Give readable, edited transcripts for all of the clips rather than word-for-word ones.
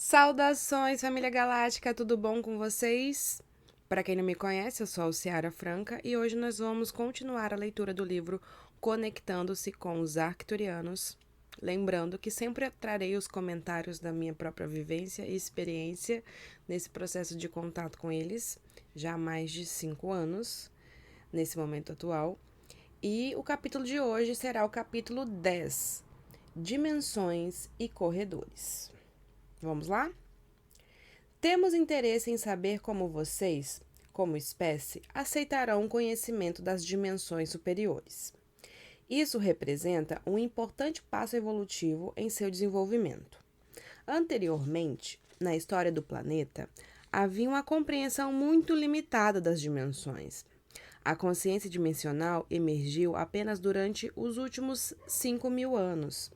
Saudações, família galáctica, tudo bom com vocês? Para quem não me conhece, eu sou a Alciara Franca e hoje nós vamos continuar a leitura do livro Conectando-se com os Arcturianos. Lembrando que sempre trarei os comentários da minha própria vivência e experiência nesse processo de contato com eles, já há mais de 5 anos, nesse momento atual. E o capítulo de hoje será o capítulo 10, Dimensões e Corredores. Vamos lá? Temos interesse em saber como vocês, como espécie, aceitarão o conhecimento das dimensões superiores. Isso representa um importante passo evolutivo em seu desenvolvimento. Anteriormente, na história do planeta, havia uma compreensão muito limitada das dimensões. A consciência dimensional emergiu apenas durante os últimos 5.000 anos.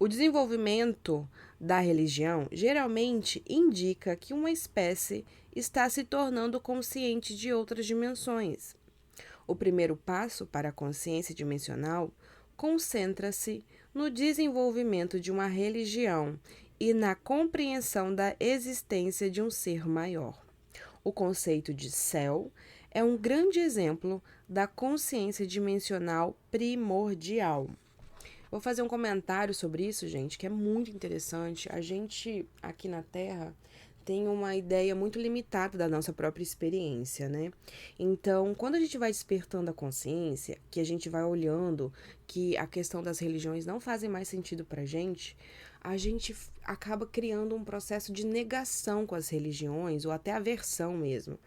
O desenvolvimento da religião geralmente indica que uma espécie está se tornando consciente de outras dimensões. O primeiro passo para a consciência dimensional concentra-se no desenvolvimento de uma religião e na compreensão da existência de um ser maior. O conceito de céu é um grande exemplo da consciência dimensional primordial. Vou fazer um comentário sobre isso, gente, que é muito interessante. A gente, aqui na Terra, tem uma ideia muito limitada da nossa própria experiência, né? Então, quando a gente vai despertando a consciência, que a gente vai olhando que a questão das religiões não fazem mais sentido pra gente, a gente acaba criando um processo de negação com as religiões, ou até aversão mesmo.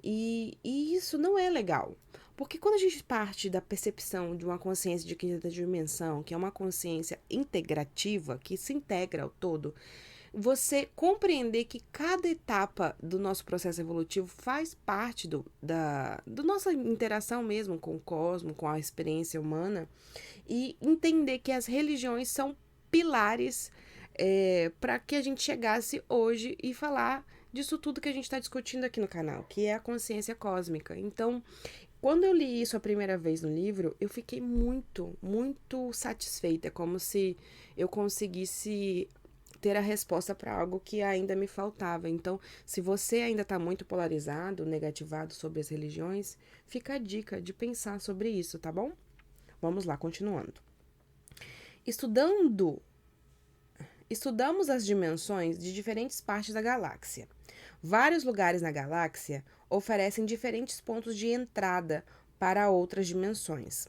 E isso não é legal. Porque quando a gente parte da percepção de uma consciência de quinta dimensão, que é uma consciência integrativa, que se integra ao todo, você compreender que cada etapa do nosso processo evolutivo faz parte do nossa interação mesmo com o cosmos, com a experiência humana, e entender que as religiões são pilares para que a gente chegasse hoje e falar disso tudo que a gente está discutindo aqui no canal, que é a consciência cósmica. Então, quando eu li isso a primeira vez no livro, eu fiquei muito, muito satisfeita, como se eu conseguisse ter a resposta para algo que ainda me faltava. Então, se você ainda está muito polarizado, negativado sobre as religiões, fica a dica de pensar sobre isso, tá bom? Vamos lá, continuando. Estudamos as dimensões de diferentes partes da galáxia. Vários lugares na galáxia oferecem diferentes pontos de entrada para outras dimensões.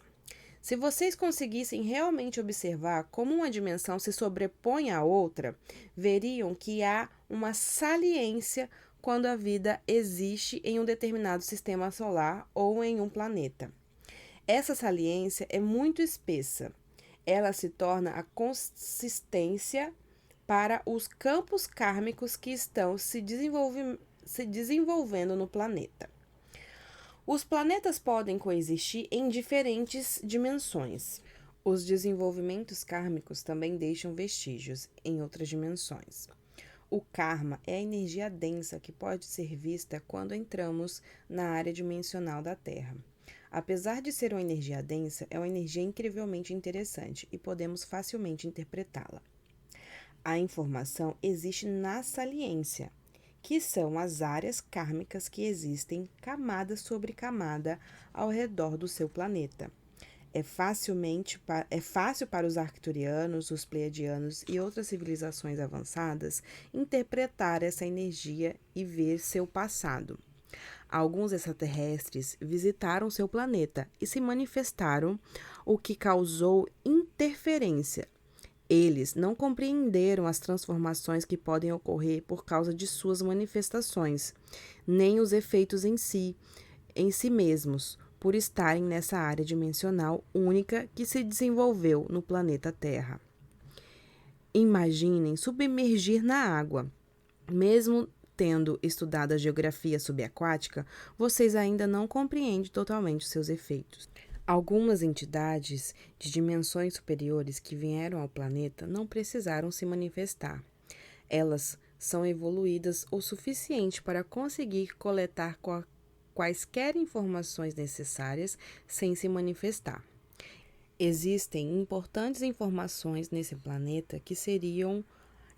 Se vocês conseguissem realmente observar como uma dimensão se sobrepõe à outra, veriam que há uma saliência quando a vida existe em um determinado sistema solar ou em um planeta. Essa saliência é muito espessa. Ela se torna a consistência para os campos kármicos que estão se desenvolvendo no planeta. Os planetas podem coexistir em diferentes dimensões. Os desenvolvimentos kármicos também deixam vestígios em outras dimensões. O karma é a energia densa que pode ser vista quando entramos na área dimensional da Terra. Apesar de ser uma energia densa, é uma energia incrivelmente interessante e podemos facilmente interpretá-la. A informação existe na saliência, que são as áreas kármicas que existem camada sobre camada ao redor do seu planeta. É fácil para os arcturianos, os pleiadianos e outras civilizações avançadas interpretar essa energia e ver seu passado. Alguns extraterrestres visitaram seu planeta e se manifestaram, o que causou interferência. Eles não compreenderam as transformações que podem ocorrer por causa de suas manifestações, nem os efeitos em si mesmos, por estarem nessa área dimensional única que se desenvolveu no planeta Terra. Imaginem submergir na água. Mesmo tendo estudado a geografia subaquática, vocês ainda não compreendem totalmente seus efeitos. Algumas entidades de dimensões superiores que vieram ao planeta não precisaram se manifestar. Elas são evoluídas o suficiente para conseguir coletar quaisquer informações necessárias sem se manifestar. Existem importantes informações nesse planeta que seriam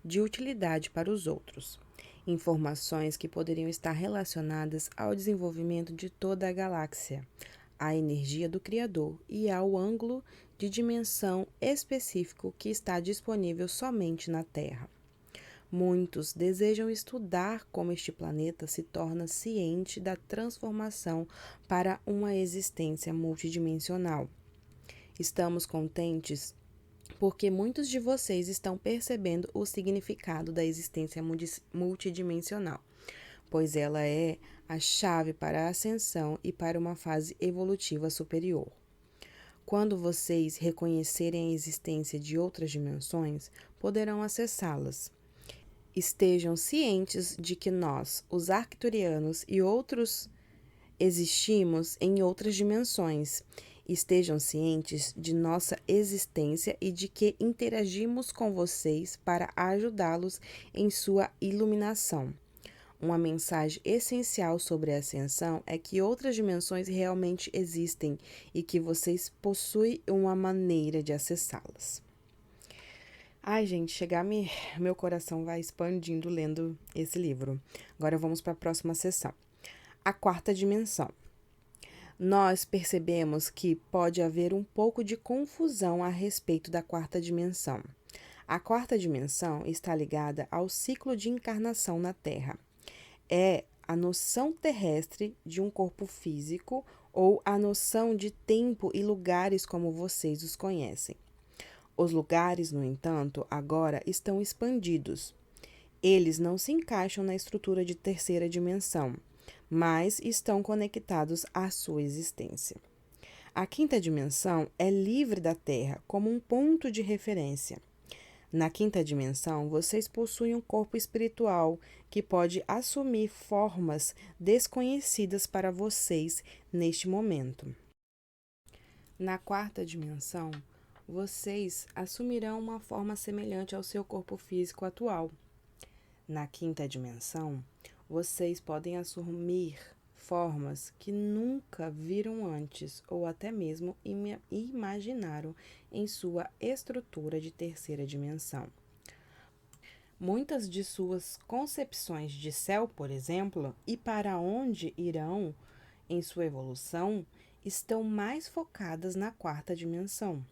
de utilidade para os outros. Informações que poderiam estar relacionadas ao desenvolvimento de toda a galáxia, à energia do Criador e ao ângulo de dimensão específico que está disponível somente na Terra. Muitos desejam estudar como este planeta se torna ciente da transformação para uma existência multidimensional. Estamos contentes porque muitos de vocês estão percebendo o significado da existência multidimensional, pois ela é a chave para a ascensão e para uma fase evolutiva superior. Quando vocês reconhecerem a existência de outras dimensões, poderão acessá-las. Estejam cientes de que nós, os arcturianos e outros, existimos em outras dimensões. Estejam cientes de nossa existência e de que interagimos com vocês para ajudá-los em sua iluminação. Uma mensagem essencial sobre a ascensão é que outras dimensões realmente existem e que vocês possuem uma maneira de acessá-las. Ai, gente, meu coração vai expandindo lendo esse livro. Agora vamos para a próxima sessão. A quarta dimensão. Nós percebemos que pode haver um pouco de confusão a respeito da quarta dimensão. A quarta dimensão está ligada ao ciclo de encarnação na Terra. É a noção terrestre de um corpo físico ou a noção de tempo e lugares como vocês os conhecem. Os lugares, no entanto, agora estão expandidos. Eles não se encaixam na estrutura de terceira dimensão, mas estão conectados à sua existência. A quinta dimensão é livre da Terra como um ponto de referência. Na quinta dimensão, vocês possuem um corpo espiritual que pode assumir formas desconhecidas para vocês neste momento. Na quarta dimensão, vocês assumirão uma forma semelhante ao seu corpo físico atual. Na quinta dimensão, vocês podem assumir formas que nunca viram antes ou até mesmo imaginaram em sua estrutura de terceira dimensão. Muitas de suas concepções de céu, por exemplo, e para onde irão em sua evolução, estão mais focadas na quarta dimensão.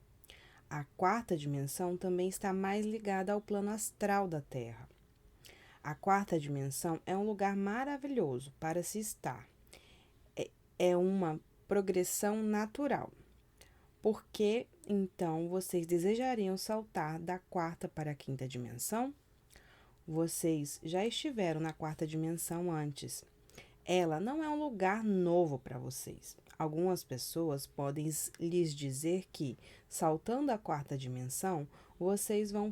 A quarta dimensão também está mais ligada ao plano astral da Terra. A quarta dimensão é um lugar maravilhoso para se estar. É uma progressão natural. Por que, então, vocês desejariam saltar da quarta para a quinta dimensão? Vocês já estiveram na quarta dimensão antes. Ela não é um lugar novo para vocês. Algumas pessoas podem lhes dizer que, saltando a quarta dimensão, vocês vão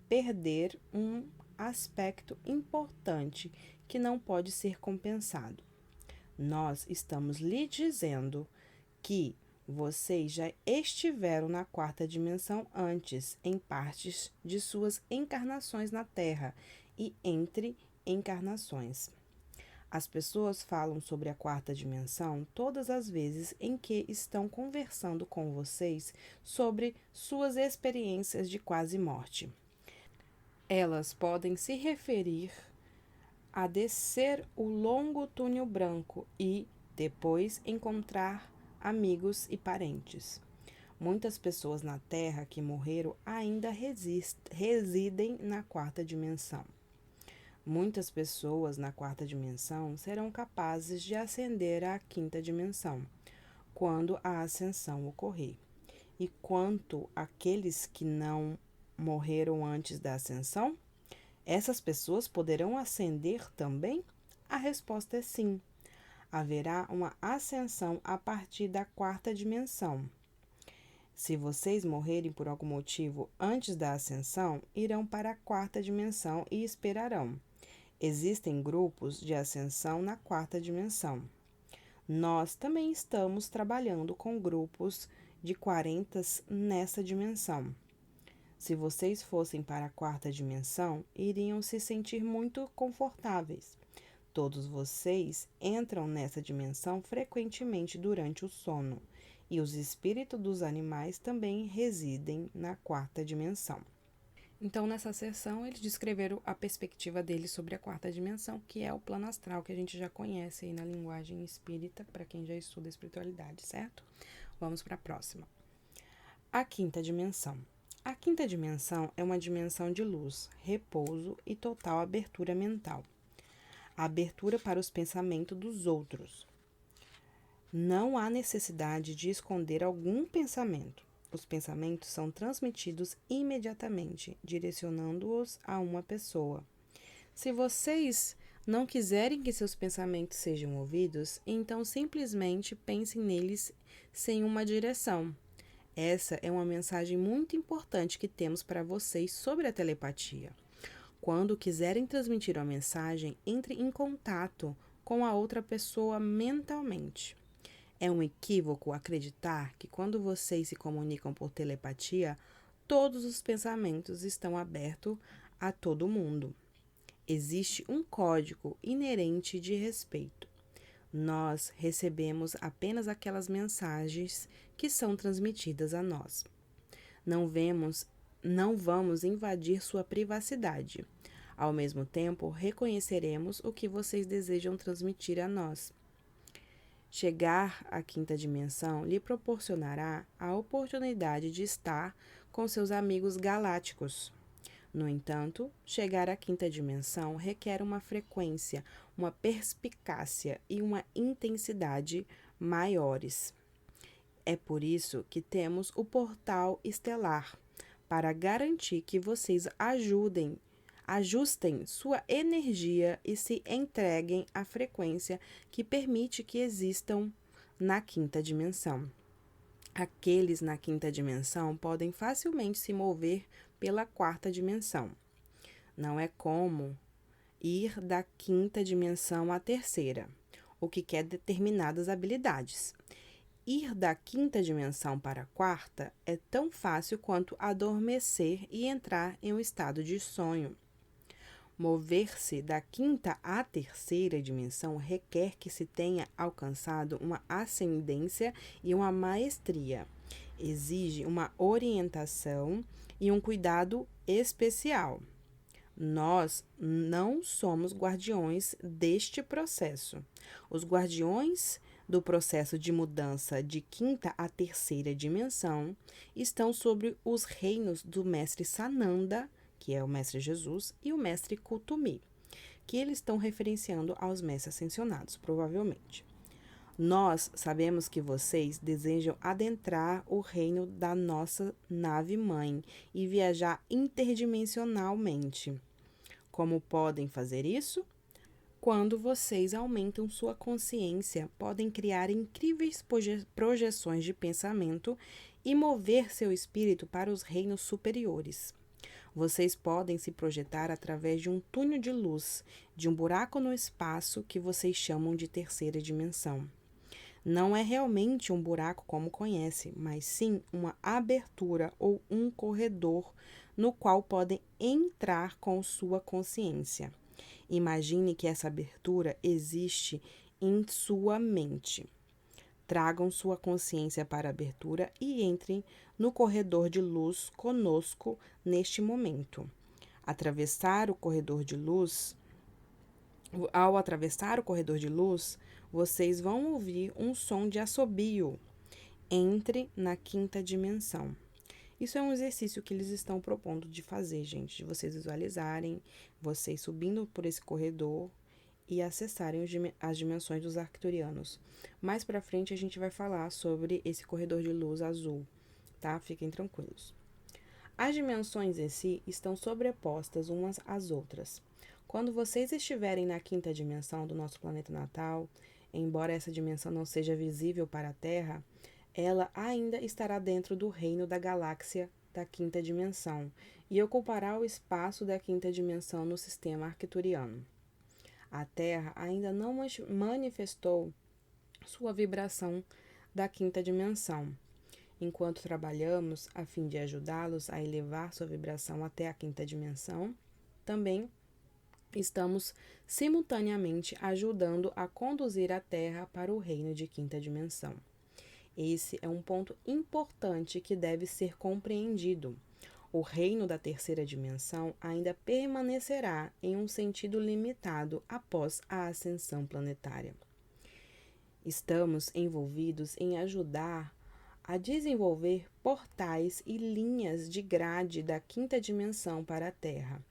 perder um aspecto importante que não pode ser compensado. Nós estamos lhe dizendo que vocês já estiveram na quarta dimensão antes, em partes de suas encarnações na Terra e entre encarnações. As pessoas falam sobre a quarta dimensão todas as vezes em que estão conversando com vocês sobre suas experiências de quase morte. Elas podem se referir a descer o longo túnel branco e, depois, encontrar amigos e parentes. Muitas pessoas na Terra que morreram ainda residem na quarta dimensão. Muitas pessoas na quarta dimensão serão capazes de ascender à quinta dimensão, quando a ascensão ocorrer. E quanto àqueles que não morreram antes da ascensão, essas pessoas poderão ascender também? A resposta é sim. Haverá uma ascensão a partir da quarta dimensão. Se vocês morrerem por algum motivo antes da ascensão, irão para a quarta dimensão e esperarão. Existem grupos de ascensão na quarta dimensão. Nós também estamos trabalhando com grupos de 40 nessa dimensão. Se vocês fossem para a quarta dimensão, iriam se sentir muito confortáveis. Todos vocês entram nessa dimensão frequentemente durante o sono, e os espíritos dos animais também residem na quarta dimensão. Então, nessa sessão, eles descreveram a perspectiva deles sobre a quarta dimensão, que é o plano astral, que a gente já conhece aí na linguagem espírita, para quem já estuda espiritualidade, certo? Vamos para a próxima. A quinta dimensão. A quinta dimensão é uma dimensão de luz, repouso e total abertura mental. A abertura para os pensamentos dos outros. Não há necessidade de esconder algum pensamento. Os pensamentos são transmitidos imediatamente, direcionando-os a uma pessoa. Se vocês não quiserem que seus pensamentos sejam ouvidos, então simplesmente pensem neles sem uma direção. Essa é uma mensagem muito importante que temos para vocês sobre a telepatia. Quando quiserem transmitir uma mensagem, entre em contato com a outra pessoa mentalmente. É um equívoco acreditar que quando vocês se comunicam por telepatia, todos os pensamentos estão abertos a todo mundo. Existe um código inerente de respeito. Nós recebemos apenas aquelas mensagens que são transmitidas a nós. Não vamos invadir sua privacidade. Ao mesmo tempo, reconheceremos o que vocês desejam transmitir a nós. Chegar à quinta dimensão lhe proporcionará a oportunidade de estar com seus amigos galácticos. No entanto, chegar à quinta dimensão requer uma frequência, uma perspicácia e uma intensidade maiores. É por isso que temos o portal estelar, para garantir que vocês ajustem sua energia e se entreguem à frequência que permite que existam na quinta dimensão. Aqueles na quinta dimensão podem facilmente se mover pela quarta dimensão. Não é como ir da quinta dimensão à terceira, o que quer determinadas habilidades. Ir da quinta dimensão para a quarta é tão fácil quanto adormecer e entrar em um estado de sonho. Mover-se da quinta à terceira dimensão requer que se tenha alcançado uma ascendência e uma maestria. Exige uma orientação e um cuidado especial. Nós não somos guardiões deste processo. Os guardiões do processo de mudança de quinta a terceira dimensão estão sobre os reinos do mestre Sananda, que é o mestre Jesus, e o mestre Kutumi, que eles estão referenciando aos mestres ascensionados, provavelmente. Nós sabemos que vocês desejam adentrar o reino da nossa nave-mãe e viajar interdimensionalmente. Como podem fazer isso? Quando vocês aumentam sua consciência, podem criar incríveis projeções de pensamento e mover seu espírito para os reinos superiores. Vocês podem se projetar através de um túnel de luz, de um buraco no espaço que vocês chamam de terceira dimensão. Não é realmente um buraco como conhece, mas sim uma abertura ou um corredor no qual podem entrar com sua consciência. Imagine que essa abertura existe em sua mente. Tragam sua consciência para a abertura e entrem no corredor de luz conosco neste momento. Ao atravessar o corredor de luz, vocês vão ouvir um som de assobio. Entre na quinta dimensão. Isso é um exercício que eles estão propondo de fazer, gente, de vocês visualizarem, vocês subindo por esse corredor e acessarem as dimensões dos arcturianos. Mais pra frente a gente vai falar sobre esse corredor de luz azul, tá? Fiquem tranquilos. As dimensões em si estão sobrepostas umas às outras. Quando vocês estiverem na quinta dimensão do nosso planeta natal, embora essa dimensão não seja visível para a Terra, ela ainda estará dentro do reino da galáxia da quinta dimensão e ocupará o espaço da quinta dimensão no sistema arcturiano. A Terra ainda não manifestou sua vibração da quinta dimensão. Enquanto trabalhamos a fim de ajudá-los a elevar sua vibração até a quinta dimensão, também estamos simultaneamente ajudando a conduzir a Terra para o reino de quinta dimensão. Esse é um ponto importante que deve ser compreendido. O reino da terceira dimensão ainda permanecerá em um sentido limitado após a ascensão planetária. Estamos envolvidos em ajudar a desenvolver portais e linhas de grade da quinta dimensão para a Terra.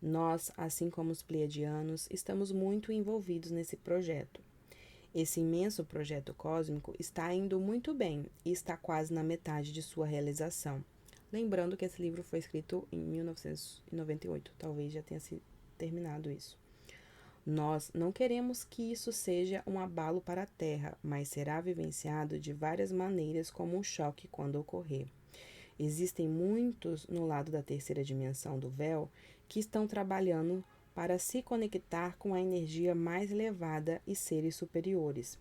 Nós, assim como os pleiadianos, estamos muito envolvidos nesse projeto. Esse imenso projeto cósmico está indo muito bem e está quase na metade de sua realização. Lembrando que esse livro foi escrito em 1998, talvez já tenha se terminado isso. Nós não queremos que isso seja um abalo para a Terra, mas será vivenciado de várias maneiras como um choque quando ocorrer. Existem muitos no lado da terceira dimensão do véu que estão trabalhando para se conectar com a energia mais elevada e seres superiores.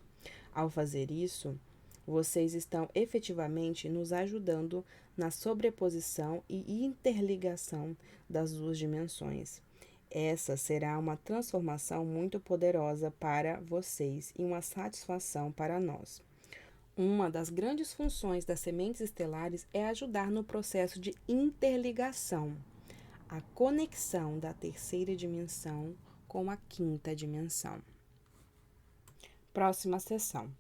Ao fazer isso, vocês estão efetivamente nos ajudando na sobreposição e interligação das duas dimensões. Essa será uma transformação muito poderosa para vocês e uma satisfação para nós. Uma das grandes funções das sementes estelares é ajudar no processo de interligação, a conexão da terceira dimensão com a quinta dimensão. Próxima sessão.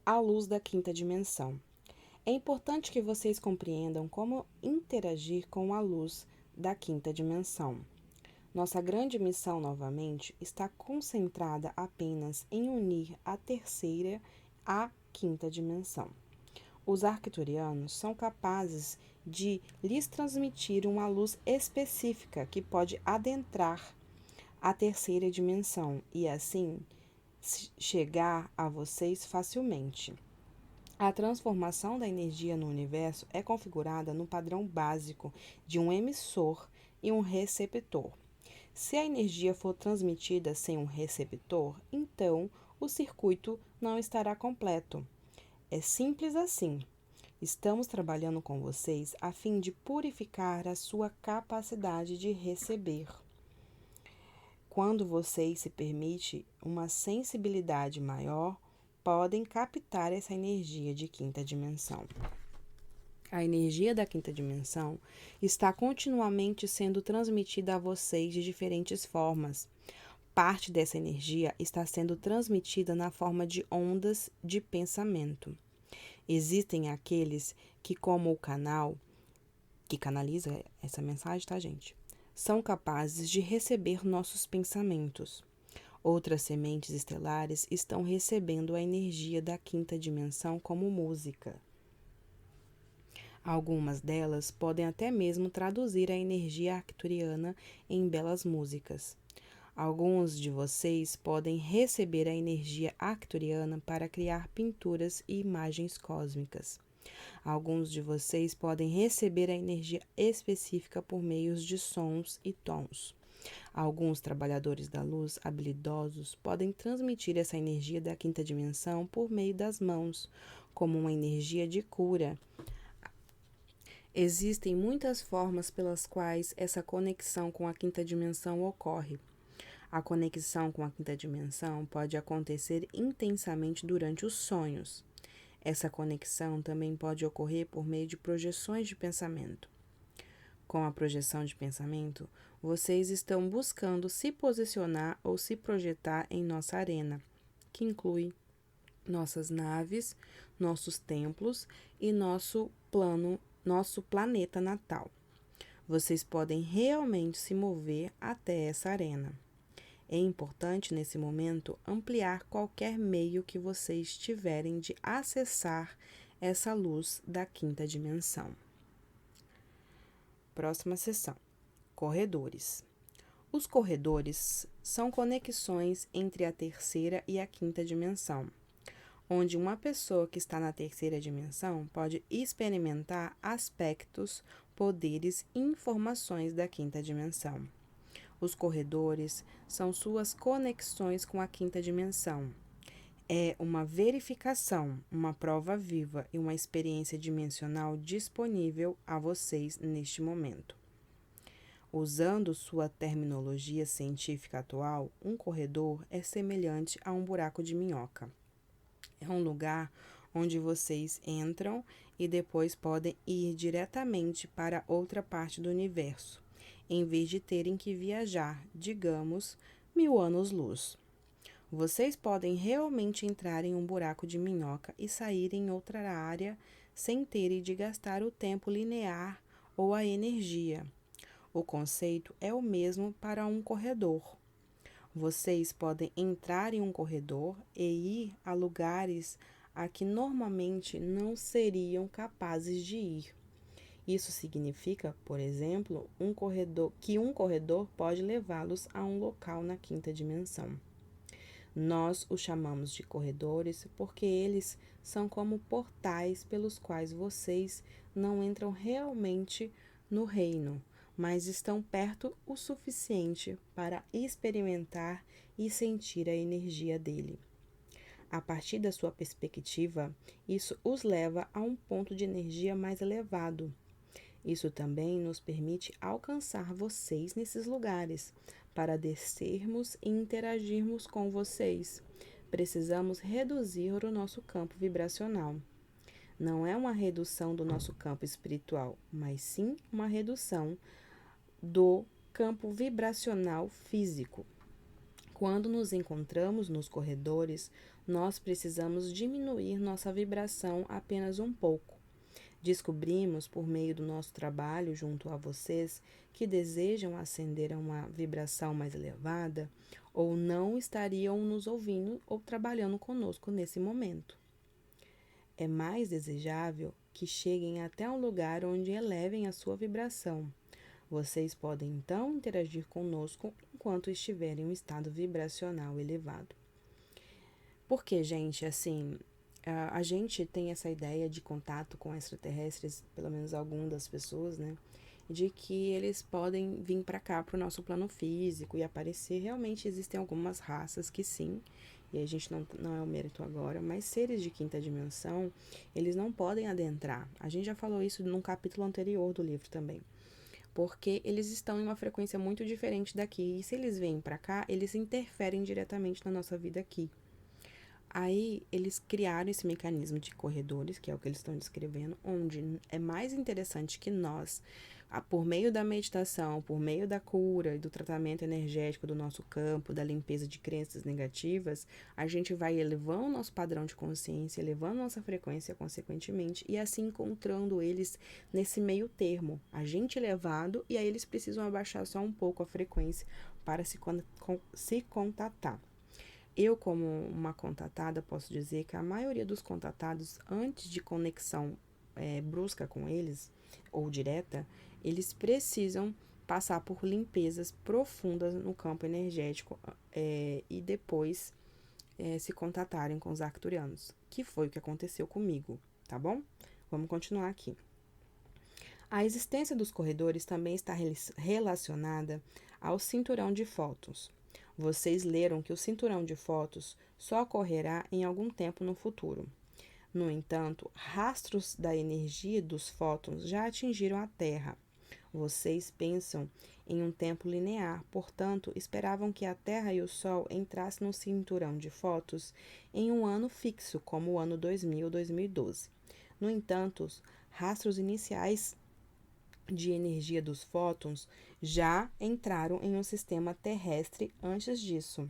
A luz da quinta dimensão. É importante que vocês compreendam como interagir com a luz da quinta dimensão. Nossa grande missão, novamente, está concentrada apenas em unir a terceira à quinta dimensão. Os arcturianos são capazes de lhes transmitir uma luz específica que pode adentrar a terceira dimensão e, assim, chegar a vocês facilmente. A transformação da energia no universo é configurada no padrão básico de um emissor e um receptor. Se a energia for transmitida sem um receptor, então o circuito não estará completo. É simples assim. Estamos trabalhando com vocês a fim de purificar a sua capacidade de receber. Quando vocês se permitem uma sensibilidade maior, podem captar essa energia de quinta dimensão. A energia da quinta dimensão está continuamente sendo transmitida a vocês de diferentes formas. Parte dessa energia está sendo transmitida na forma de ondas de pensamento. Existem aqueles que, como o canal que canaliza essa mensagem, tá, gente? São capazes de receber nossos pensamentos. Outras sementes estelares estão recebendo a energia da quinta dimensão como música. Algumas delas podem até mesmo traduzir a energia arcturiana em belas músicas. Alguns de vocês podem receber a energia arcturiana para criar pinturas e imagens cósmicas. Alguns de vocês podem receber a energia específica por meios de sons e tons. Alguns trabalhadores da luz habilidosos podem transmitir essa energia da quinta dimensão por meio das mãos, como uma energia de cura. Existem muitas formas pelas quais essa conexão com a quinta dimensão ocorre. A conexão com a quinta dimensão pode acontecer intensamente durante os sonhos. Essa conexão também pode ocorrer por meio de projeções de pensamento. Com a projeção de pensamento, vocês estão buscando se posicionar ou se projetar em nossa arena, que inclui nossas naves, nossos templos e nosso planeta natal. Vocês podem realmente se mover até essa arena. É importante, nesse momento, ampliar qualquer meio que vocês tiverem de acessar essa luz da quinta dimensão. Próxima sessão. Corredores. Os corredores são conexões entre a terceira e a quinta dimensão, onde uma pessoa que está na terceira dimensão pode experimentar aspectos, poderes e informações da quinta dimensão. Os corredores são suas conexões com a quinta dimensão. É uma verificação, uma prova viva e uma experiência dimensional disponível a vocês neste momento. Usando sua terminologia científica atual, um corredor é semelhante a um buraco de minhoca. É um lugar onde vocês entram e depois podem ir diretamente para outra parte do universo, em vez de terem que viajar, digamos, 1000 anos-luz. Vocês podem realmente entrar em um buraco de minhoca e sair em outra área sem terem de gastar o tempo linear ou a energia. O conceito é o mesmo para um corredor. Vocês podem entrar em um corredor e ir a lugares a que normalmente não seriam capazes de ir. Isso significa, por exemplo, que um corredor pode levá-los a um local na quinta dimensão. Nós os chamamos de corredores porque eles são como portais pelos quais vocês não entram realmente no reino, mas estão perto o suficiente para experimentar e sentir a energia dele. A partir da sua perspectiva, isso os leva a um ponto de energia mais elevado. Isso também nos permite alcançar vocês nesses lugares, para descermos e interagirmos com vocês. Precisamos reduzir o nosso campo vibracional. Não é uma redução do nosso campo espiritual, mas sim uma redução do campo vibracional físico. Quando nos encontramos nos corredores, nós precisamos diminuir nossa vibração apenas um pouco. Descobrimos, por meio do nosso trabalho junto a vocês, que desejam ascender a uma vibração mais elevada ou não estariam nos ouvindo ou trabalhando conosco nesse momento. É mais desejável que cheguem até um lugar onde elevem a sua vibração. Vocês podem então interagir conosco enquanto estiverem em um estado vibracional elevado. Porque, gente, assim, a gente tem essa ideia de contato com extraterrestres, pelo menos algumas das pessoas, né? De que eles podem vir para cá, para o nosso plano físico e aparecer. Realmente existem algumas raças que sim, e a gente não é o mérito agora, mas seres de quinta dimensão, eles não podem adentrar. A gente já falou isso num capítulo anterior do livro também. Porque eles estão em uma frequência muito diferente daqui. E se eles vêm para cá, eles interferem diretamente na nossa vida aqui. Aí eles criaram esse mecanismo de corredores, que é o que eles estão descrevendo, onde é mais interessante que nós, por meio da meditação, por meio da cura e do tratamento energético do nosso campo, da limpeza de crenças negativas, a gente vai elevando o nosso padrão de consciência, elevando nossa frequência consequentemente, e assim encontrando eles nesse meio termo. A gente elevado, e aí eles precisam abaixar só um pouco a frequência para se contatar. Eu, como uma contatada, posso dizer que a maioria dos contatados, antes de conexão brusca com eles, ou direta, eles precisam passar por limpezas profundas no campo energético e depois se contatarem com os arcturianos, que foi o que aconteceu comigo, tá bom? Vamos continuar aqui. A existência dos corredores também está relacionada ao cinturão de fótons. Vocês leram que o cinturão de fótons só ocorrerá em algum tempo no futuro. No entanto, rastros da energia dos fótons já atingiram a Terra. Vocês pensam em um tempo linear, portanto, esperavam que a Terra e o Sol entrassem no cinturão de fótons em um ano fixo, como o ano 2000 ou 2012. No entanto, os rastros iniciais de energia dos fótons já entraram em um sistema terrestre antes disso.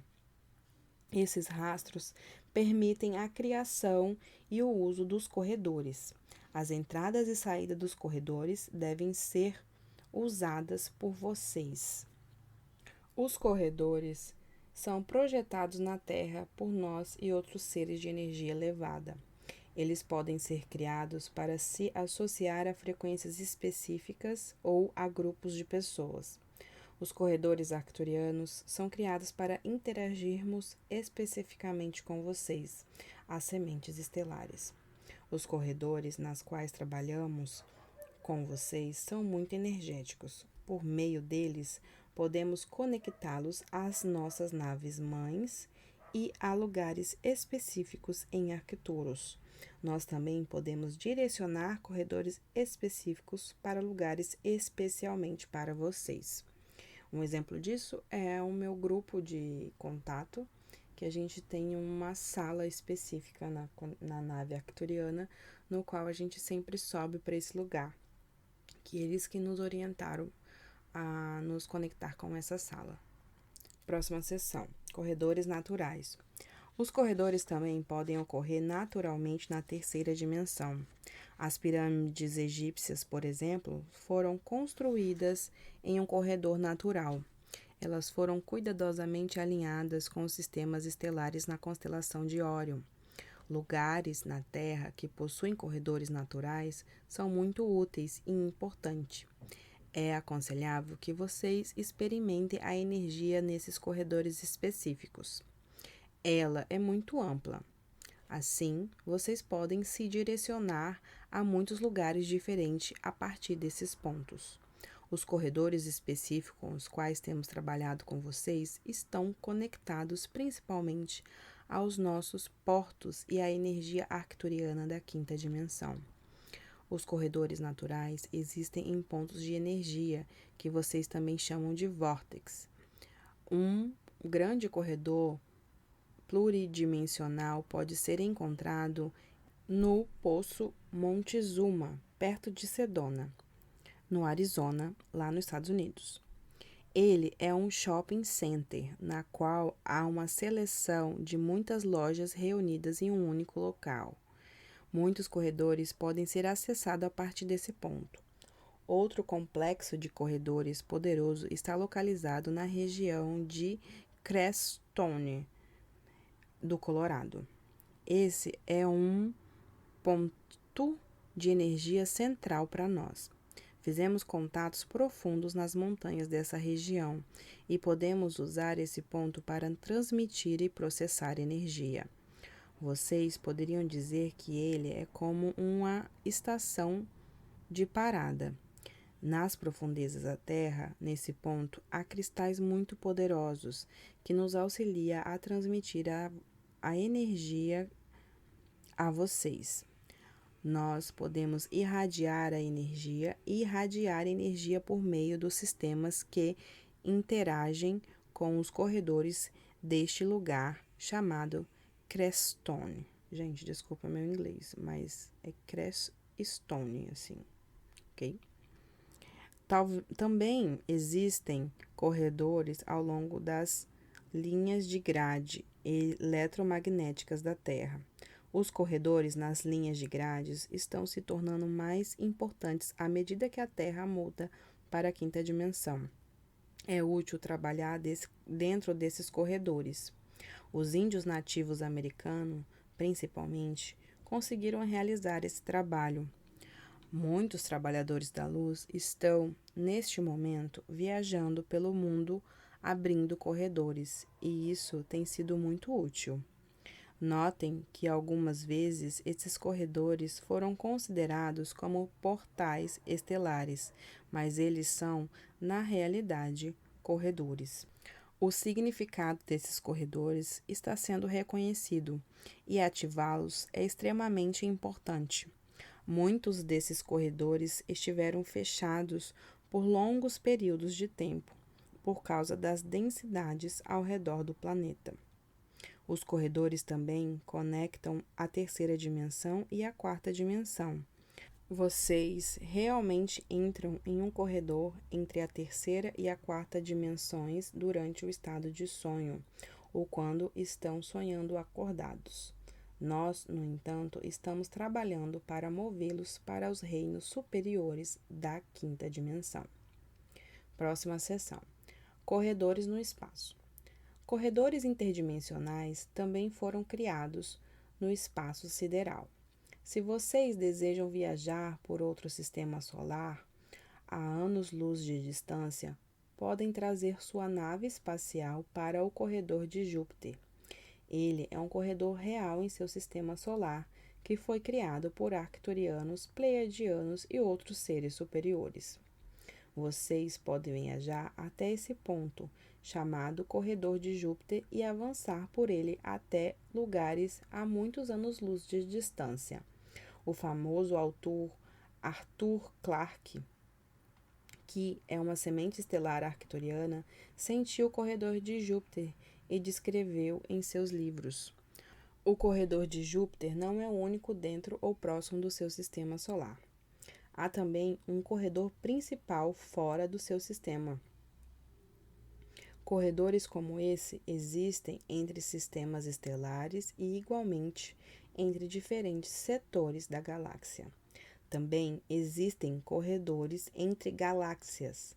Esses rastros permitem a criação e o uso dos corredores. As entradas e saídas dos corredores devem ser usadas por vocês. Os corredores são projetados na Terra por nós e outros seres de energia elevada. Eles podem ser criados para se associar a frequências específicas ou a grupos de pessoas. Os corredores arcturianos são criados para interagirmos especificamente com vocês, as sementes estelares. Os corredores nas quais trabalhamos com vocês são muito energéticos. Por meio deles, podemos conectá-los às nossas naves mães e a lugares específicos em Arcturus. Nós também podemos direcionar corredores específicos para lugares especialmente para vocês. Um exemplo disso é o meu grupo de contato, que a gente tem uma sala específica na nave arcturiana, no qual a gente sempre sobe para esse lugar, que eles que nos orientaram a nos conectar com essa sala. Próxima seção: corredores naturais. Os corredores também podem ocorrer naturalmente na terceira dimensão. As pirâmides egípcias, por exemplo, foram construídas em um corredor natural. Elas foram cuidadosamente alinhadas com os sistemas estelares na constelação de Órion. Lugares na Terra que possuem corredores naturais são muito úteis e importantes. É aconselhável que vocês experimentem a energia nesses corredores específicos. Ela é muito ampla. Assim, vocês podem se direcionar a muitos lugares diferentes a partir desses pontos. Os corredores específicos com os quais temos trabalhado com vocês estão conectados principalmente aos nossos portos e à energia arcturiana da quinta dimensão. Os corredores naturais existem em pontos de energia, que vocês também chamam de vórtex. Um grande corredor pluridimensional pode ser encontrado no Poço Montezuma, perto de Sedona, no Arizona, lá nos Estados Unidos. Ele é um shopping center, na qual há uma seleção de muitas lojas reunidas em um único local. Muitos corredores podem ser acessados a partir desse ponto. Outro complexo de corredores poderoso está localizado na região de Crestone, do Colorado. Esse é um ponto de energia central para nós. Fizemos contatos profundos nas montanhas dessa região e podemos usar esse ponto para transmitir e processar energia. Vocês poderiam dizer que ele é como uma estação de parada. Nas profundezas da Terra, nesse ponto, há cristais muito poderosos que nos auxiliam a transmitir a energia a vocês. Nós podemos irradiar a energia e irradiar energia por meio dos sistemas que interagem com os corredores deste lugar chamado Crestone. Gente, desculpa meu inglês, mas é Crestone, assim, ok? Também existem corredores ao longo das linhas de grade eletromagnéticas da Terra. Os corredores nas linhas de grades estão se tornando mais importantes à medida que a Terra muda para a quinta dimensão. É útil trabalhar dentro desses corredores. Os índios nativos americanos, principalmente, conseguiram realizar esse trabalho. Muitos trabalhadores da luz estão, neste momento, viajando pelo mundo abrindo corredores, e isso tem sido muito útil. Notem que algumas vezes esses corredores foram considerados como portais estelares, mas eles são, na realidade, corredores. O significado desses corredores está sendo reconhecido e ativá-los é extremamente importante. Muitos desses corredores estiveram fechados por longos períodos de tempo, por causa das densidades ao redor do planeta. Os corredores também conectam a terceira dimensão e a quarta dimensão. Vocês realmente entram em um corredor entre a terceira e a quarta dimensões durante o estado de sonho, ou quando estão sonhando acordados. Nós, no entanto, estamos trabalhando para movê-los para os reinos superiores da quinta dimensão. Próxima seção: corredores no espaço. Corredores interdimensionais também foram criados no espaço sideral. Se vocês desejam viajar por outro sistema solar, a anos-luz de distância, podem trazer sua nave espacial para o corredor de Júpiter. Ele é um corredor real em seu sistema solar, que foi criado por arcturianos, pleiadianos e outros seres superiores. Vocês podem viajar até esse ponto, chamado Corredor de Júpiter, e avançar por ele até lugares a muitos anos-luz de distância. O famoso autor Arthur Clarke, que é uma semente estelar arcturiana, sentiu o corredor de Júpiter e descreveu em seus livros. O corredor de Júpiter não é o único dentro ou próximo do seu sistema solar. Há também um corredor principal fora do seu sistema. Corredores como esse existem entre sistemas estelares e, igualmente, entre diferentes setores da galáxia. Também existem corredores entre galáxias.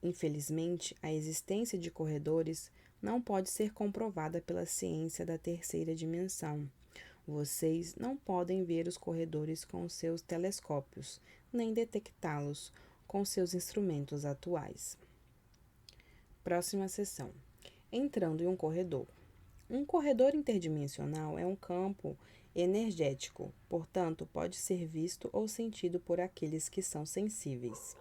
Infelizmente, a existência de corredores não pode ser comprovada pela ciência da terceira dimensão. Vocês não podem ver os corredores com seus telescópios, nem detectá-los com seus instrumentos atuais. Próxima seção. Entrando em um corredor. Um corredor interdimensional é um campo energético, portanto, pode ser visto ou sentido por aqueles que são sensíveis.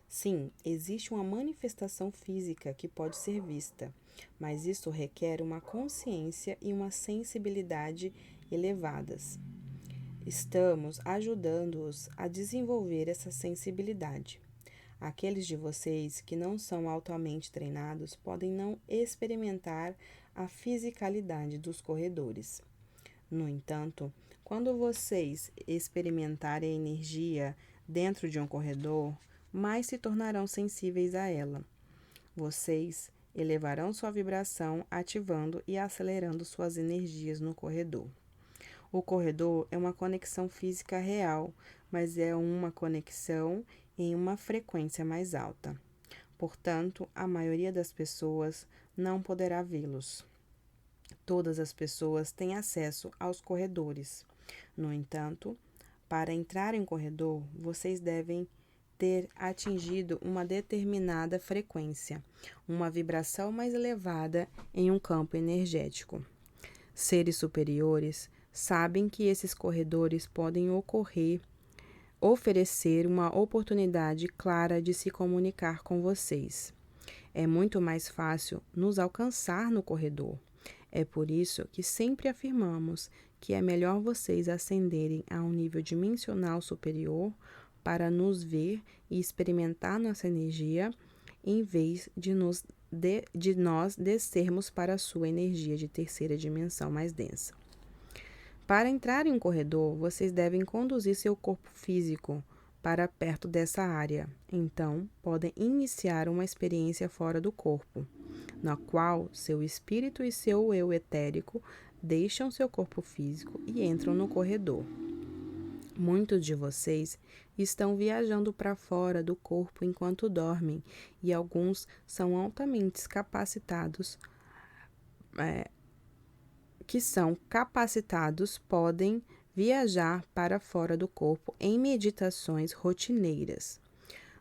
Sim, existe uma manifestação física que pode ser vista, mas isso requer uma consciência e uma sensibilidade elevadas. Estamos ajudando-os a desenvolver essa sensibilidade. Aqueles de vocês que não são altamente treinados podem não experimentar a fisicalidade dos corredores. No entanto, quando vocês experimentarem a energia dentro de um corredor, mais se tornarão sensíveis a ela. Vocês elevarão sua vibração, ativando e acelerando suas energias no corredor. O corredor é uma conexão física real, mas é uma conexão em uma frequência mais alta. Portanto, a maioria das pessoas não poderá vê-los. Todas as pessoas têm acesso aos corredores. No entanto, para entrar em um corredor, vocês devem ter atingido uma determinada frequência, uma vibração mais elevada em um campo energético. Seres superiores sabem que esses corredores podem oferecer uma oportunidade clara de se comunicar com vocês. É muito mais fácil nos alcançar no corredor. É por isso que sempre afirmamos que é melhor vocês ascenderem a um nível dimensional superior para nos ver e experimentar nossa energia, em vez de nós descermos para a sua energia de terceira dimensão mais densa. Para entrar em um corredor, vocês devem conduzir seu corpo físico para perto dessa área. Então, podem iniciar uma experiência fora do corpo, na qual seu espírito e seu eu etérico deixam seu corpo físico e entram no corredor. Muitos de vocês estão viajando para fora do corpo enquanto dormem, e alguns são altamente capacitados podem viajar para fora do corpo em meditações rotineiras.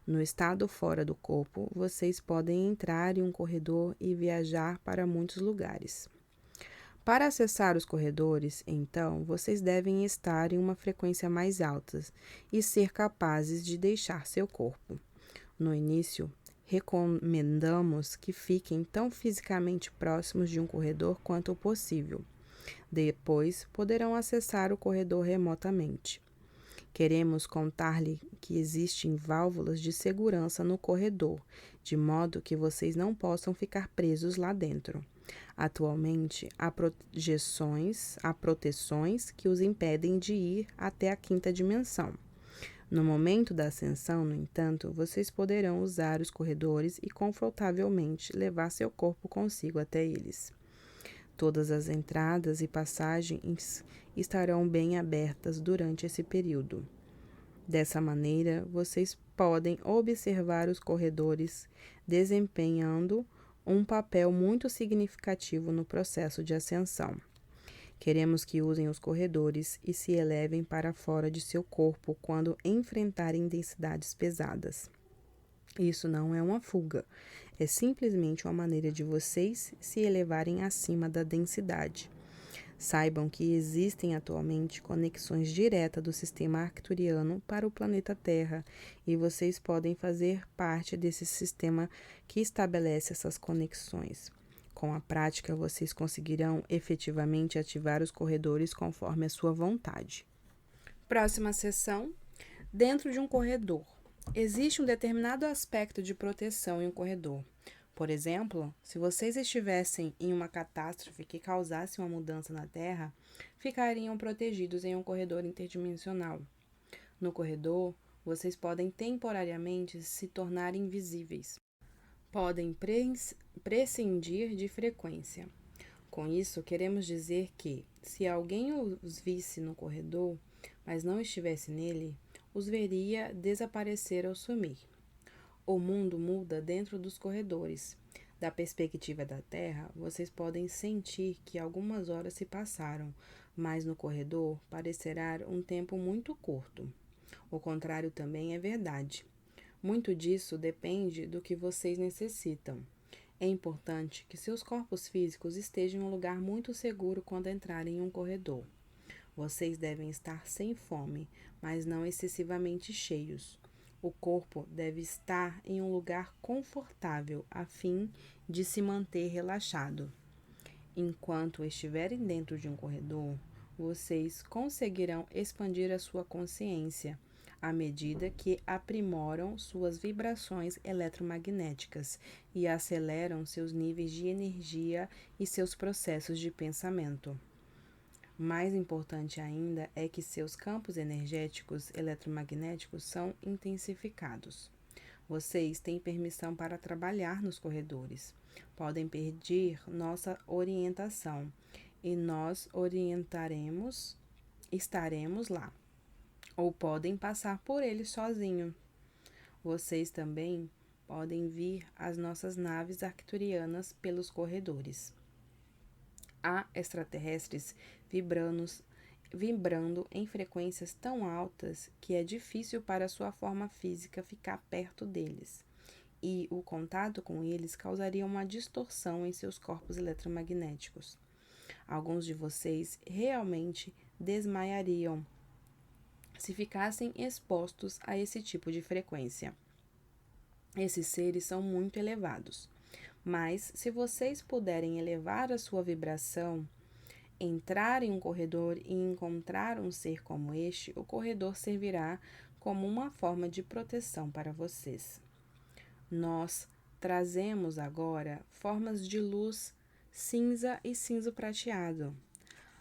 No estado fora do corpo, vocês podem entrar em um corredor e viajar para muitos lugares. Para acessar os corredores, então, vocês devem estar em uma frequência mais alta e ser capazes de deixar seu corpo. No início, recomendamos que fiquem tão fisicamente próximos de um corredor quanto possível. Depois, poderão acessar o corredor remotamente. Queremos contar-lhe que existem válvulas de segurança no corredor, de modo que vocês não possam ficar presos lá dentro. Atualmente, há proteções que os impedem de ir até a quinta dimensão. No momento da ascensão, no entanto, vocês poderão usar os corredores e confortavelmente levar seu corpo consigo até eles. Todas as entradas e passagens estarão bem abertas durante esse período. Dessa maneira, vocês podem observar os corredores desempenhando um papel muito significativo no processo de ascensão. Queremos que usem os corredores e se elevem para fora de seu corpo quando enfrentarem densidades pesadas. Isso não é uma fuga, é simplesmente uma maneira de vocês se elevarem acima da densidade. Saibam que existem atualmente conexões diretas do sistema arcturiano para o planeta Terra e vocês podem fazer parte desse sistema que estabelece essas conexões. Com a prática, vocês conseguirão efetivamente ativar os corredores conforme a sua vontade. Próxima seção. Dentro de um corredor. Existe um determinado aspecto de proteção em um corredor. Por exemplo, se vocês estivessem em uma catástrofe que causasse uma mudança na Terra, ficariam protegidos em um corredor interdimensional. No corredor, vocês podem temporariamente se tornar invisíveis. Podem prescindir de frequência. Com isso, queremos dizer que, se alguém os visse no corredor, mas não estivesse nele, os veria desaparecer ou sumir. O mundo muda dentro dos corredores. Da perspectiva da Terra, vocês podem sentir que algumas horas se passaram, mas no corredor parecerá um tempo muito curto. O contrário também é verdade. Muito disso depende do que vocês necessitam. É importante que seus corpos físicos estejam em um lugar muito seguro quando entrarem em um corredor. Vocês devem estar sem fome, mas não excessivamente cheios. O corpo deve estar em um lugar confortável a fim de se manter relaxado. Enquanto estiverem dentro de um corredor, vocês conseguirão expandir a sua consciência à medida que aprimoram suas vibrações eletromagnéticas e aceleram seus níveis de energia e seus processos de pensamento. Mais importante ainda é que seus campos energéticos eletromagnéticos são intensificados. Vocês têm permissão para trabalhar nos corredores. Podem pedir nossa orientação e nós estaremos lá. Ou podem passar por ele sozinho. Vocês também podem vir as nossas naves arcturianas pelos corredores. Há extraterrestres vibrando em frequências tão altas que é difícil para sua forma física ficar perto deles, e o contato com eles causaria uma distorção em seus corpos eletromagnéticos. Alguns de vocês realmente desmaiariam se ficassem expostos a esse tipo de frequência. Esses seres são muito elevados, mas se vocês puderem elevar a sua vibração, entrar em um corredor e encontrar um ser como este, o corredor servirá como uma forma de proteção para vocês. Nós trazemos agora formas de luz cinza e cinza prateado.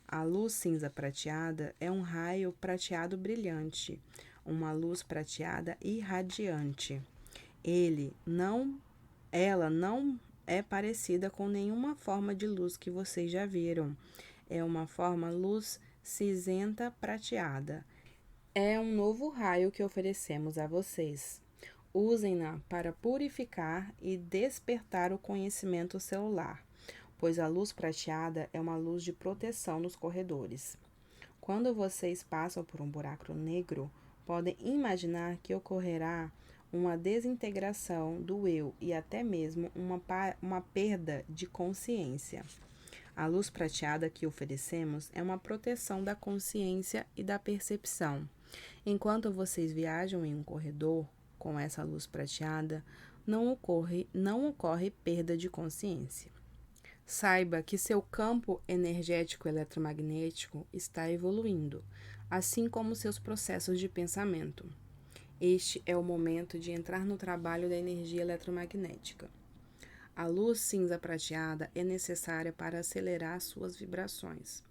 A luz cinza prateada é um raio prateado brilhante, uma luz prateada irradiante. Ela não é parecida com nenhuma forma de luz que vocês já viram. É uma forma luz cinzenta prateada. É um novo raio que oferecemos a vocês. Usem-na para purificar e despertar o conhecimento celular, pois a luz prateada é uma luz de proteção nos corredores. Quando vocês passam por um buraco negro, podem imaginar que ocorrerá uma desintegração do eu e até mesmo uma perda de consciência. A luz prateada que oferecemos é uma proteção da consciência e da percepção. Enquanto vocês viajam em um corredor com essa luz prateada, não ocorre perda de consciência. Saiba que seu campo energético eletromagnético está evoluindo, assim como seus processos de pensamento. Este é o momento de entrar no trabalho da energia eletromagnética. A luz cinza prateada é necessária para acelerar suas vibrações.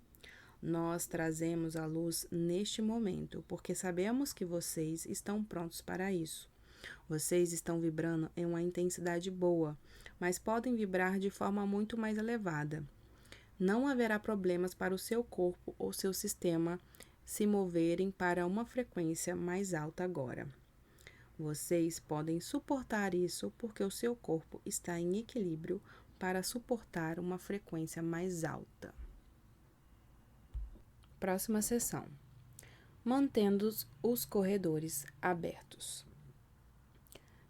Nós trazemos a luz neste momento, porque sabemos que vocês estão prontos para isso. Vocês estão vibrando em uma intensidade boa, mas podem vibrar de forma muito mais elevada. Não haverá problemas para o seu corpo ou seu sistema se moverem para uma frequência mais alta agora. Vocês podem suportar isso porque o seu corpo está em equilíbrio para suportar uma frequência mais alta. Próxima sessão. Mantendo os corredores abertos.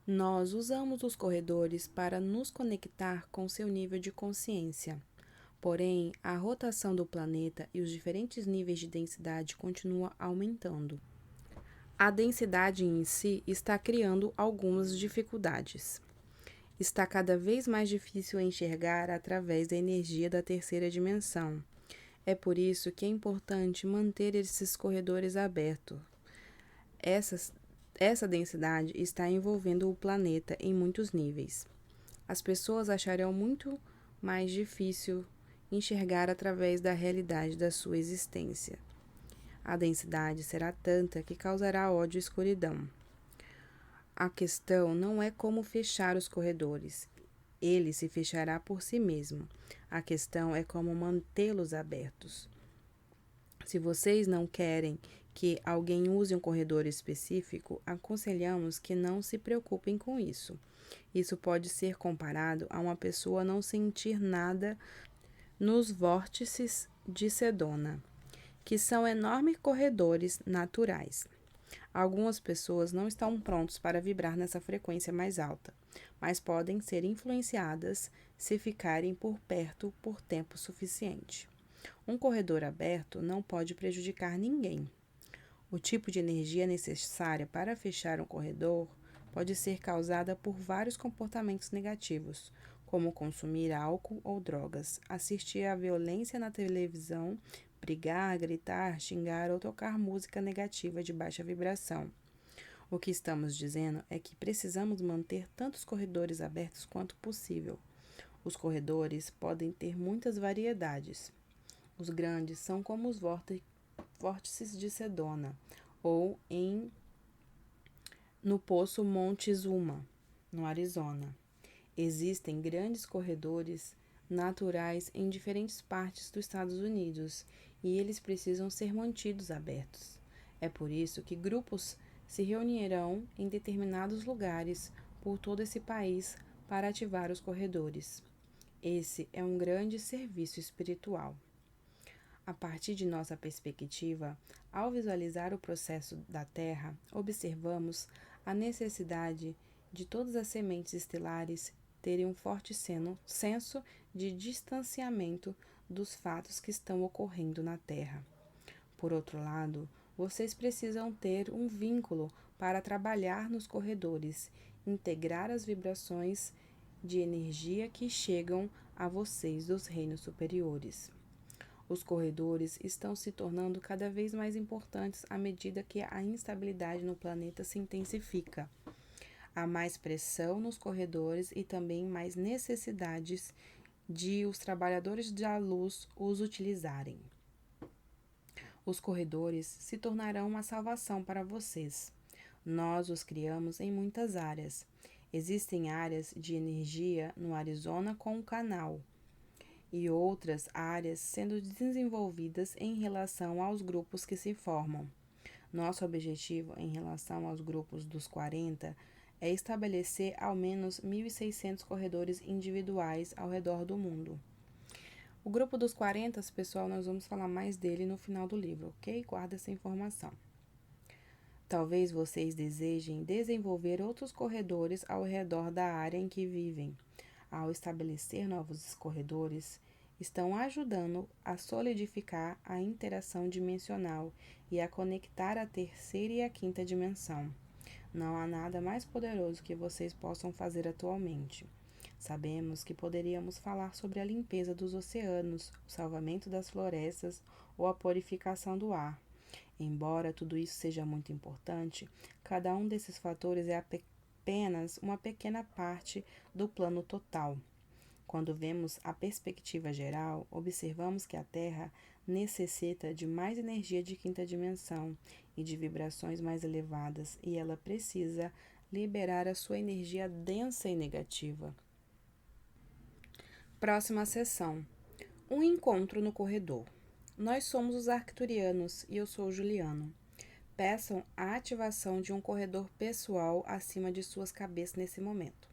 Nós usamos os corredores para nos conectar com seu nível de consciência. Porém, a rotação do planeta e os diferentes níveis de densidade continuam aumentando. A densidade em si está criando algumas dificuldades. Está cada vez mais difícil enxergar através da energia da terceira dimensão. É por isso que é importante manter esses corredores abertos. Essa densidade está envolvendo o planeta em muitos níveis. As pessoas acharão muito mais difícil enxergar através da realidade da sua existência. A densidade será tanta que causará ódio e escuridão. A questão não é como fechar os corredores. Ele se fechará por si mesmo. A questão é como mantê-los abertos. Se vocês não querem que alguém use um corredor específico, aconselhamos que não se preocupem com isso. Isso pode ser comparado a uma pessoa não sentir nada nos vórtices de Sedona, que são enormes corredores naturais. Algumas pessoas não estão prontos para vibrar nessa frequência mais alta, mas podem ser influenciadas se ficarem por perto por tempo suficiente. Um corredor aberto não pode prejudicar ninguém. O tipo de energia necessária para fechar um corredor pode ser causada por vários comportamentos negativos, como consumir álcool ou drogas, assistir à violência na televisão, brigar, gritar, xingar ou tocar música negativa de baixa vibração. O que estamos dizendo é que precisamos manter tantos corredores abertos quanto possível. Os corredores podem ter muitas variedades. Os grandes são como os vórtices de Sedona ou no Poço Montezuma, no Arizona. Existem grandes corredores naturais em diferentes partes dos Estados Unidos e eles precisam ser mantidos abertos. É por isso que grupos se reunirão em determinados lugares por todo esse país para ativar os corredores. Esse é um grande serviço espiritual. A partir de nossa perspectiva, ao visualizar o processo da Terra, observamos a necessidade de todas as sementes estelares terem um forte senso de distanciamento dos fatos que estão ocorrendo na Terra. Por outro lado, vocês precisam ter um vínculo para trabalhar nos corredores, integrar as vibrações de energia que chegam a vocês dos reinos superiores. Os corredores estão se tornando cada vez mais importantes à medida que a instabilidade no planeta se intensifica. Há mais pressão nos corredores e também mais necessidades de os trabalhadores da luz os utilizarem. Os corredores se tornarão uma salvação para vocês. Nós os criamos em muitas áreas. Existem áreas de energia no Arizona com o canal e outras áreas sendo desenvolvidas em relação aos grupos que se formam. Nosso objetivo em relação aos grupos dos 40 é estabelecer ao menos 1.600 corredores individuais ao redor do mundo. O grupo dos 40, pessoal, nós vamos falar mais dele no final do livro, ok? Guarda essa informação. Talvez vocês desejem desenvolver outros corredores ao redor da área em que vivem. Ao estabelecer novos corredores, estão ajudando a solidificar a interação dimensional e a conectar a terceira e a quinta dimensão. Não há nada mais poderoso que vocês possam fazer atualmente. Sabemos que poderíamos falar sobre a limpeza dos oceanos, o salvamento das florestas ou a purificação do ar. Embora tudo isso seja muito importante, cada um desses fatores é apenas uma pequena parte do plano total. Quando vemos a perspectiva geral, observamos que a Terra necessita de mais energia de quinta dimensão e de vibrações mais elevadas, e ela precisa liberar a sua energia densa e negativa. Próxima sessão. Um encontro no corredor. Nós somos os arcturianos e eu sou o Juliano. Peçam a ativação de um corredor pessoal acima de suas cabeças nesse momento.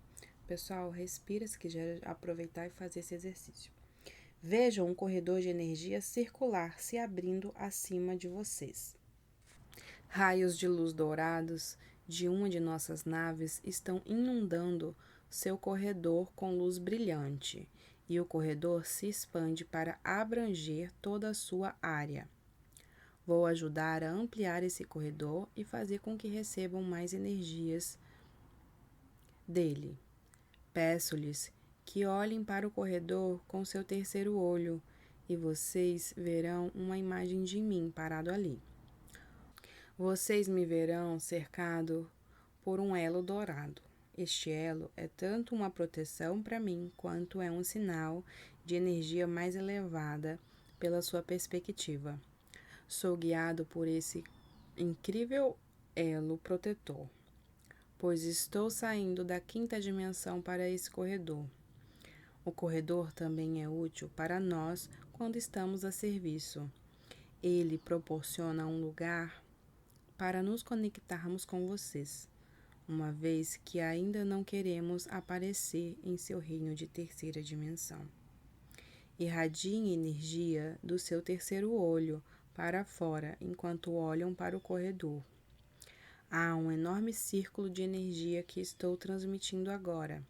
Pessoal, respira se quiser aproveitar e fazer esse exercício. Vejam um corredor de energia circular se abrindo acima de vocês. Raios de luz dourados de uma de nossas naves estão inundando seu corredor com luz brilhante, e o corredor se expande para abranger toda a sua área. Vou ajudar a ampliar esse corredor e fazer com que recebam mais energias dele. Peço-lhes que olhem para o corredor com seu terceiro olho e vocês verão uma imagem de mim parado ali. Vocês me verão cercado por um elo dourado. Este elo é tanto uma proteção para mim, quanto é um sinal de energia mais elevada pela sua perspectiva. Sou guiado por esse incrível elo protetor, pois estou saindo da quinta dimensão para esse corredor. O corredor também é útil para nós quando estamos a serviço. Ele proporciona um lugar para nos conectarmos com vocês, uma vez que ainda não queremos aparecer em seu reino de terceira dimensão. Irradiem energia do seu terceiro olho para fora enquanto olham para o corredor. Há um enorme círculo de energia que estou transmitindo agora.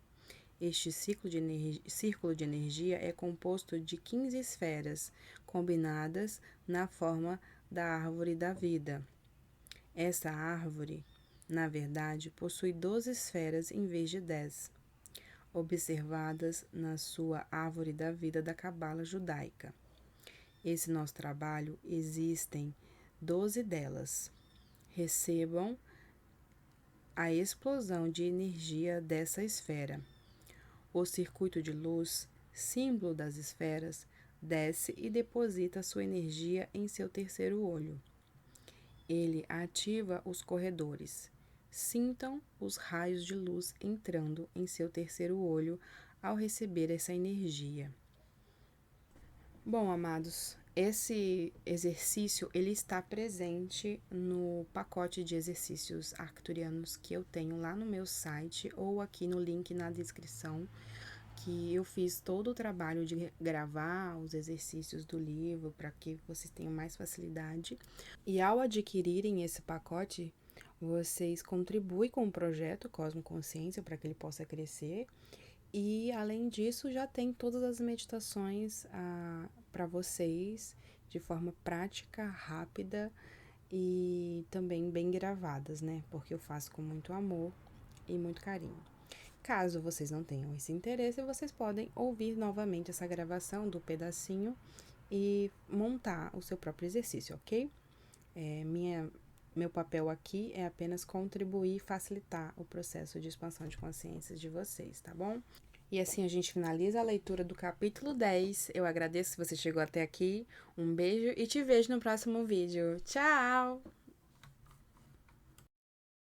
Este círculo de energia é composto de 15 esferas, combinadas na forma da árvore da vida. Essa árvore, na verdade, possui 12 esferas em vez de 10, observadas na sua árvore da vida da cabala judaica. Esse nosso trabalho existem 12 delas. Recebam a explosão de energia dessa esfera. O circuito de luz, símbolo das esferas, desce e deposita sua energia em seu terceiro olho. Ele ativa os corredores. Sintam os raios de luz entrando em seu terceiro olho ao receber essa energia. Bom, amados, esse exercício ele está presente no pacote de exercícios arcturianos que eu tenho lá no meu site ou aqui no link na descrição, que eu fiz todo o trabalho de gravar os exercícios do livro para que vocês tenham mais facilidade. E ao adquirirem esse pacote, vocês contribuem com o projeto Cosmo Consciência para que ele possa crescer. E, além disso, já tem todas as meditações para vocês, de forma prática, rápida e também bem gravadas, né? Porque eu faço com muito amor e muito carinho. Caso vocês não tenham esse interesse, vocês podem ouvir novamente essa gravação do pedacinho e montar o seu próprio exercício, ok? Meu papel aqui é apenas contribuir e facilitar o processo de expansão de consciências de vocês, tá bom? E assim a gente finaliza a leitura do capítulo 10. Eu agradeço se você chegou até aqui. Um beijo e te vejo no próximo vídeo. Tchau!